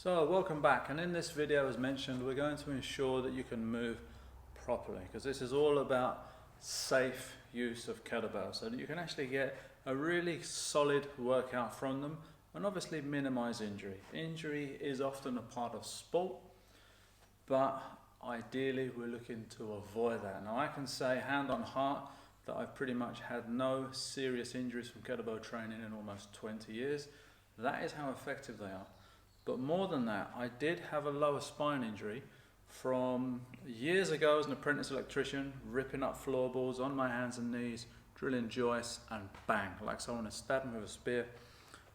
So welcome back, and in this video, as mentioned, we're going to ensure that you can move properly, because this is all about safe use of kettlebells so that you can actually get a really solid workout from them and obviously minimize injury. Injury is often a part of sport, but ideally we're looking to avoid that. Now I can say hand on heart that I've pretty much had no serious injuries from kettlebell training in almost 20 years. That is how effective they are. But more than that, I did have a lower spine injury from years ago as an apprentice electrician, ripping up floorboards on my hands and knees, drilling joists, and bang, like someone had stabbed me with a spear.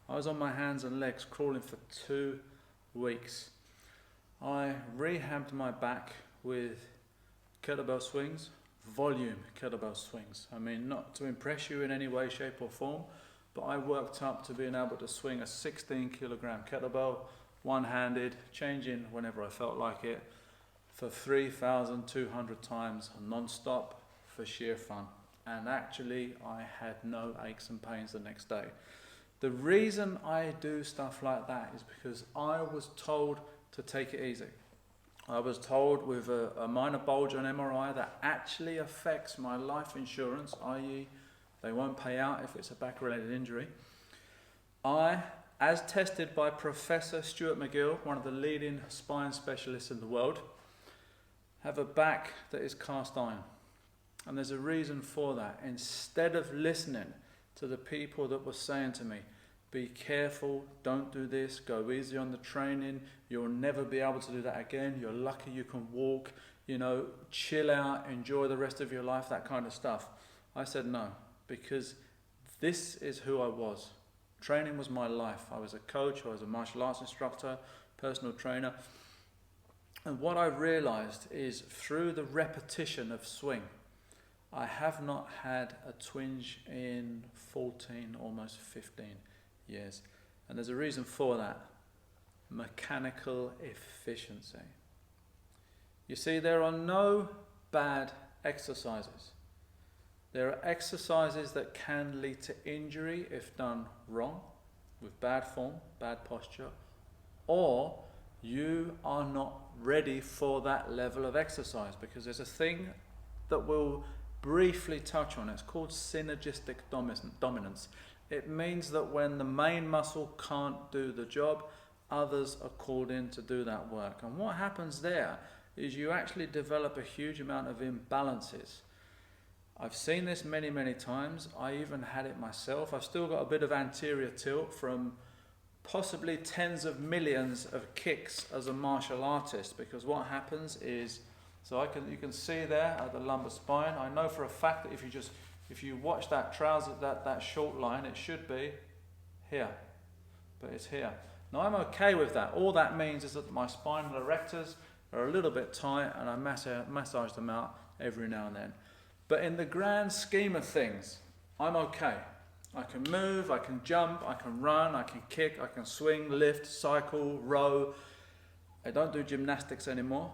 I was on my hands and legs crawling for 2 weeks. I rehabbed my back with kettlebell swings, volume kettlebell swings. I mean, not to impress you in any way, shape or form, but I worked up to being able to swing a 16 kilogram kettlebell, one-handed, changing whenever I felt like it, for 3,200 times non-stop for sheer fun. And actually, I had no aches and pains the next day. The reason I do stuff like that is because I was told to take it easy. I was told with a minor bulge on MRI that actually affects my life insurance, i.e. they won't pay out if it's a back-related injury. I, as tested by Professor Stuart McGill, one of the leading spine specialists in the world, have a back that is cast iron. And there's a reason for that. Instead of listening to the people that were saying to me, be careful, don't do this, go easy on the training, you'll never be able to do that again, you're lucky you can walk, you know, chill out, enjoy the rest of your life, that kind of stuff. I said no, because this is who I was. Training was my life. I was a coach, I was a martial arts instructor, personal trainer. And what I realized is through the repetition of swing, I have not had a twinge in 14, almost 15 years. And there's a reason for that. Mechanical efficiency. You see, there are no bad exercises. There are exercises that can lead to injury if done wrong, with bad form, bad posture, or you are not ready for that level of exercise, because there's a thing that we'll briefly touch on. It's called synergistic dominance. It means that when the main muscle can't do the job, others are called in to do that work. And what happens there is you actually develop a huge amount of imbalances. I've seen this many, many times. I even had it myself. I've still got a bit of anterior tilt from possibly tens of millions of kicks as a martial artist, because what happens is, you can see there at the lumbar spine, I know for a fact that if you watch that trouser, that short line, it should be here, but it's here. Now I'm okay with that. All that means is that my spinal erectors are a little bit tight and I massage them out every now and then. But in the grand scheme of things, I'm okay. I can move, I can jump, I can run, I can kick, I can swing, lift, cycle, row. I don't do gymnastics anymore,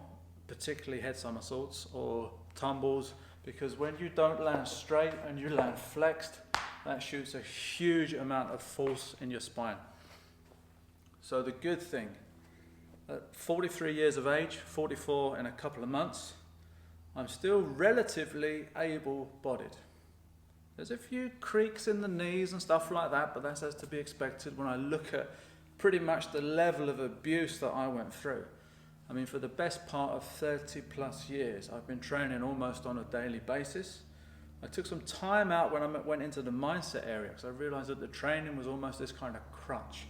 particularly head somersaults or tumbles, because when you don't land straight and you land flexed, that shoots a huge amount of force in your spine. So the good thing, at 43 years of age, 44 in a couple of months, I'm still relatively able-bodied. There's a few creaks in the knees and stuff like that, but that's as to be expected when I look at pretty much the level of abuse that I went through. I mean, for the best part of 30 plus years, I've been training almost on a daily basis. I took some time out when I went into the mindset area, because I realized that the training was almost this kind of crutch.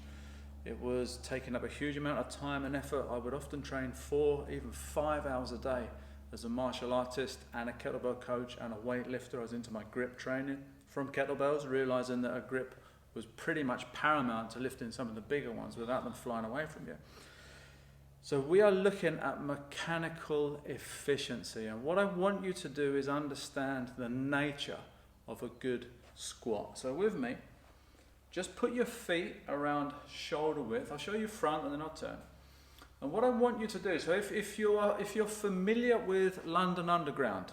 It was taking up a huge amount of time and effort. I would often train 4, even 5 hours a day as a martial artist and a kettlebell coach and a weightlifter. I was into my grip training from kettlebells, realizing that a grip was pretty much paramount to lifting some of the bigger ones without them flying away from you. So we are looking at mechanical efficiency, and what I want you to do is understand the nature of a good squat. So with me, just put your feet around shoulder width. I'll show you front and then I'll turn. And what I want you to do, so if you're familiar with London Underground,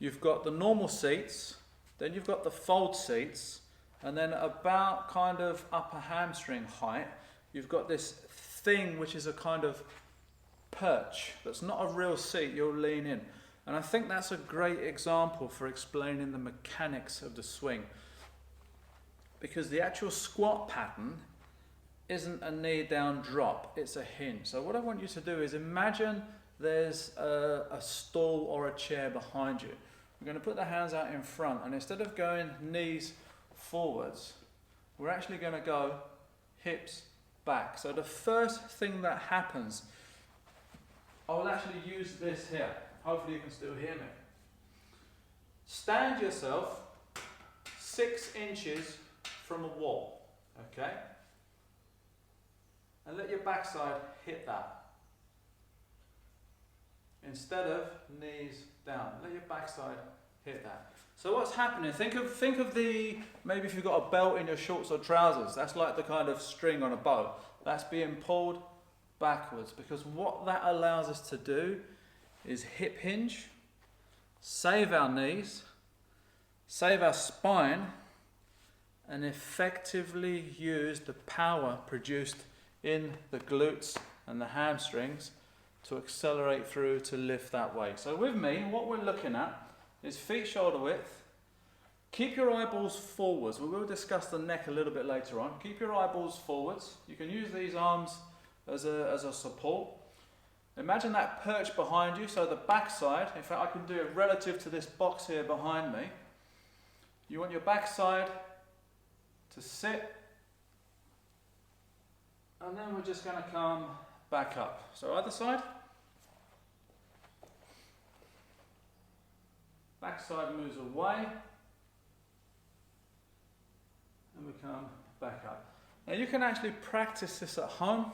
you've got the normal seats, then you've got the fold seats, and then about kind of upper hamstring height, you've got this thing which is a kind of perch, that's not a real seat, you'll lean in. And I think that's a great example for explaining the mechanics of the swing. Because the actual squat pattern isn't a knee down drop, it's a hinge. So what I want you to do is imagine there's a stool or a chair behind you. We're going to put the hands out in front, and instead of going knees forwards, we're actually going to go hips back. So the first thing that happens, I'll actually use this here. Hopefully you can still hear me. Stand yourself 6 inches from a wall, okay? And let your backside hit that. Instead of knees down, let your backside hit that. So what's happening, think of the, maybe if you've got a belt in your shorts or trousers, that's like the kind of string on a bow. That's being pulled backwards, because what that allows us to do is hip hinge, save our knees, save our spine, and effectively use the power produced in the glutes and the hamstrings to accelerate through to lift that weight. So with me, what we're looking at is feet shoulder width. Keep your eyeballs forwards. We will discuss the neck a little bit later on. Keep your eyeballs forwards. You can use these arms as a support. Imagine that perch behind you, so the back side, in fact I can do it relative to this box here behind me. You want your back side to sit, and then we're just going to come back up. So other side. Back side moves away, and we come back up. Now you can actually practice this at home,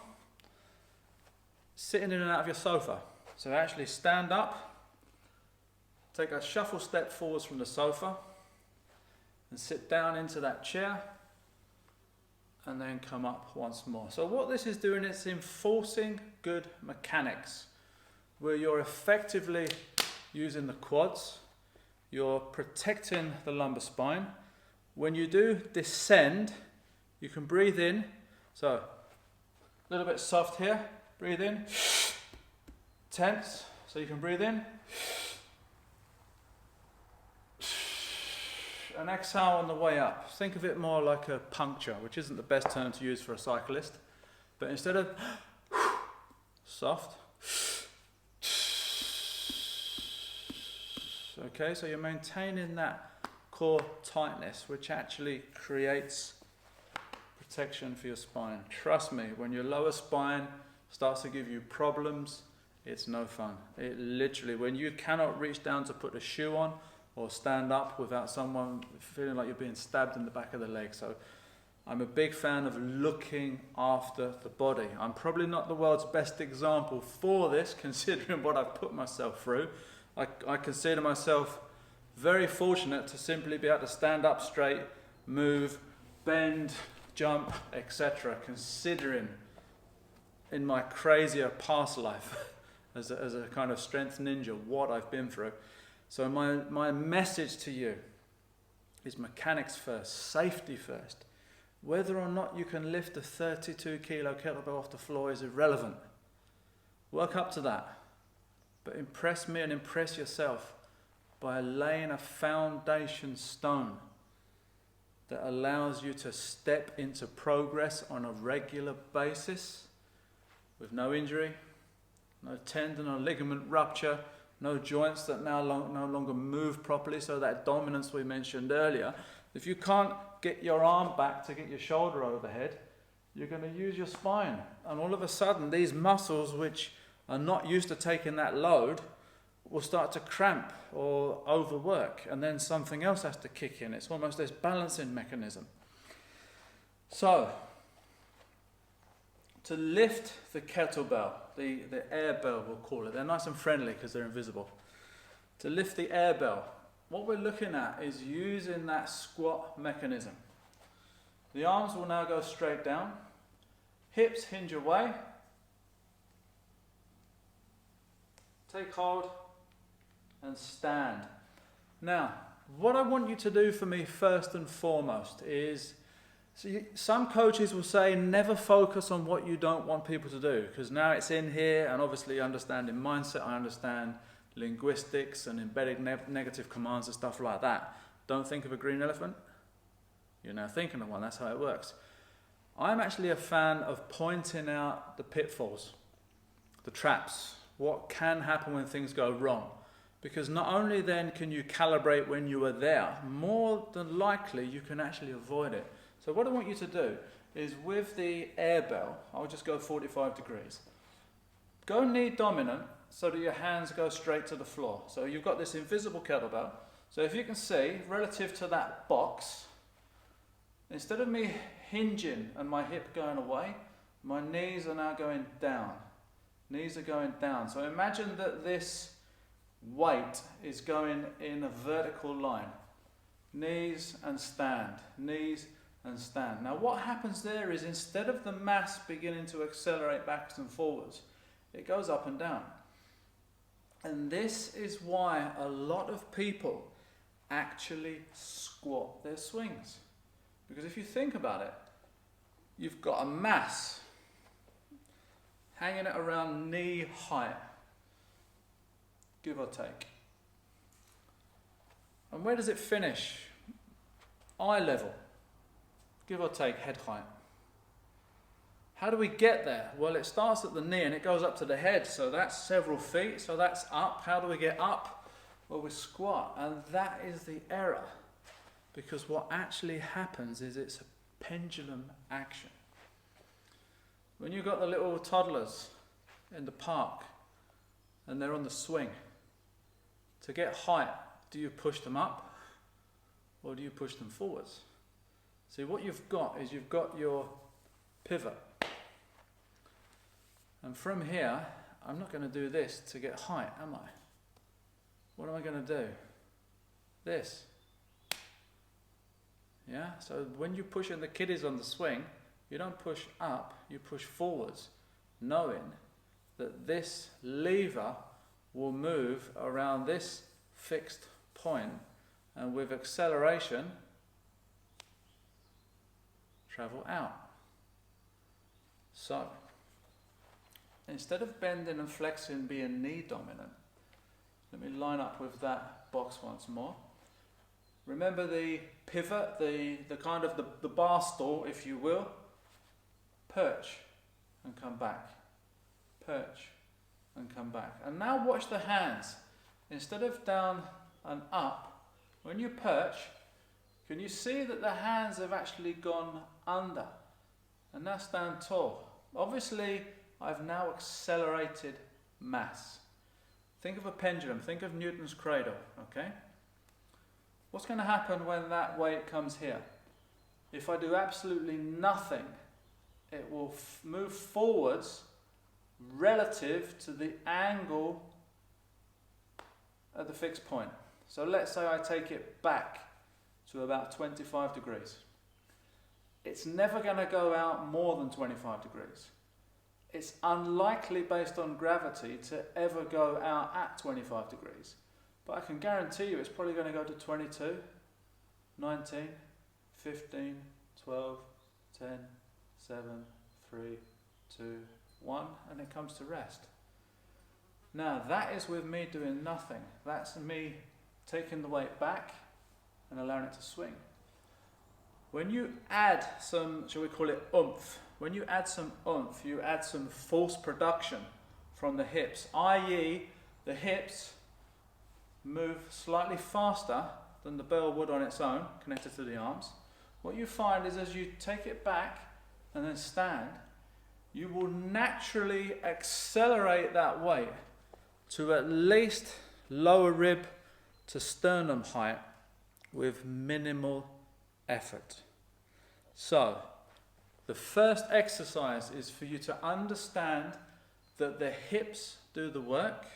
sitting in and out of your sofa. So actually stand up, take a shuffle step forwards from the sofa, and sit down into that chair, and then come up once more. So what this is doing, it's enforcing good mechanics, where you're effectively using the quads, you're protecting the lumbar spine. When you do descend, you can breathe in. So a little bit soft here, breathe in, tense, so you can breathe in, and exhale on the way up. Think of it more like a puncture, which isn't the best term to use for a cyclist, but instead of soft, okay, so you're maintaining that core tightness, which actually creates protection for your spine. Trust me, when your lower spine starts to give you problems, it's no fun. It literally, when you cannot reach down to put a shoe on or stand up without someone feeling like you're being stabbed in the back of the leg. So I'm a big fan of looking after the body. I'm probably not the world's best example for this, considering what I've put myself through. I consider myself very fortunate to simply be able to stand up straight, move, bend, jump, etc. Considering in my crazier past life as a kind of strength ninja what I've been through. So my message to you is mechanics first, safety first. Whether or not you can lift a 32 kilo kettlebell off the floor is irrelevant. Work up to that. But impress me and impress yourself by laying a foundation stone that allows you to step into progress on a regular basis with no injury, no tendon or ligament rupture, no joints that no longer move properly, so that dominance we mentioned earlier. If you can't get your arm back to get your shoulder overhead, you're going to use your spine. And all of a sudden, these muscles which are not used to taking that load will start to cramp or overwork, and then something else has to kick in. It's almost this balancing mechanism. So, to lift the kettlebell, the air bell we'll call it, they're nice and friendly because they're invisible. To lift the air bell, what we're looking at is using that squat mechanism. The arms will now go straight down, hips hinge away, take hold and stand. Now, what I want you to do for me first and foremost is Some coaches will say never focus on what you don't want people to do, because now it's in here, and obviously understanding mindset, I understand linguistics and embedding negative commands and stuff like that. Don't think of a green elephant. You're now thinking of one. That's how it works. I'm actually a fan of pointing out the pitfalls, the traps, what can happen when things go wrong. Because not only then can you calibrate when you are there, more than likely you can actually avoid it. So what I want you to do is with the air bell, I'll just go 45 degrees. Go knee dominant so that your hands go straight to the floor. So you've got this invisible kettlebell. So if you can see, relative to that box, instead of me hinging and my hip going away, my knees are now going down. Knees are going down. So imagine that this weight is going in a vertical line. Knees and stand. Knees and stand. Now what happens there is instead of the mass beginning to accelerate backwards and forwards, it goes up and down. And this is why a lot of people actually squat their swings. Because if you think about it, you've got a mass hanging it around knee height, give or take. And where does it finish? Eye level, give or take head height. How do we get there? Well, it starts at the knee and it goes up to the head, so that's several feet, so that's up. How do we get up? Well, we squat, and that is the error. Because what actually happens is it's a pendulum action. When you've got the little toddlers in the park and they're on the swing, to get height, do you push them up or do you push them forwards? See, what you've got is you've got your pivot. And from here, I'm not going to do this to get height, am I? What am I going to do? This. Yeah, so when you're pushing the kiddies on the swing, you don't push up, you push forwards, knowing that this lever will move around this fixed point, and with acceleration, travel out. So, instead of bending and flexing being knee dominant, let me line up with that box once more. Remember the pivot, the kind of the bar stool, if you will. Perch and come back. Perch and come back. And now watch the hands. Instead of down and up, when you perch, can you see that the hands have actually gone under? And now stand tall. Obviously, I've now accelerated mass. Think of a pendulum. Think of Newton's cradle, okay? What's going to happen when that weight comes here? If I do absolutely nothing, it will move forwards relative to the angle at the fixed point. So let's say I take it back to about 25 degrees. It's never going to go out more than 25 degrees. It's unlikely based on gravity to ever go out at 25 degrees. But I can guarantee you it's probably going to go to 22, 19, 15, 12, 10, 7, 3, 2, 1, and it comes to rest. Now that is with me doing nothing. That's me taking the weight back and allowing it to swing. When you add some, shall we call it oomph, when you add some oomph, you add some force production from the hips, i.e. the hips move slightly faster than the bell would on its own, connected to the arms. What you find is as you take it back and then stand, you will naturally accelerate that weight to at least lower rib to sternum height with minimal effort. So, the first exercise is for you to understand that the hips do the work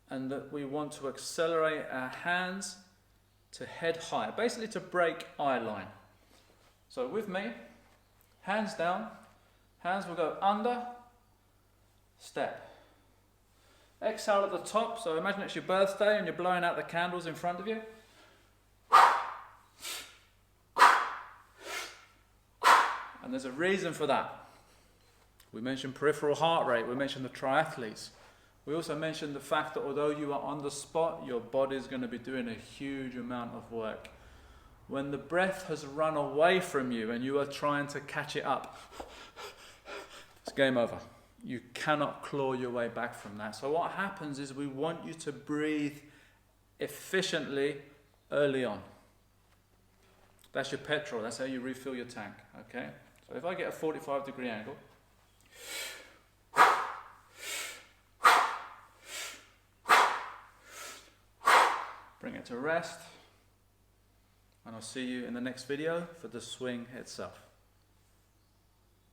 and that we want to accelerate our hands to head height, basically to break eye line. So with me, hands down, hands will go under, step. Exhale at the top, so imagine it's your birthday and you're blowing out the candles in front of you. And there's a reason for that. We mentioned peripheral heart rate, we mentioned the triathletes. We also mentioned the fact that although you are on the spot, your body is going to be doing a huge amount of work. When the breath has run away from you and you are trying to catch it up, it's game over. You cannot claw your way back from that. So what happens is we want you to breathe efficiently early on. That's your petrol. That's how you refill your tank. Okay? So if I get a 45-degree angle, bring it to rest, and I'll see you in the next video for the swing itself.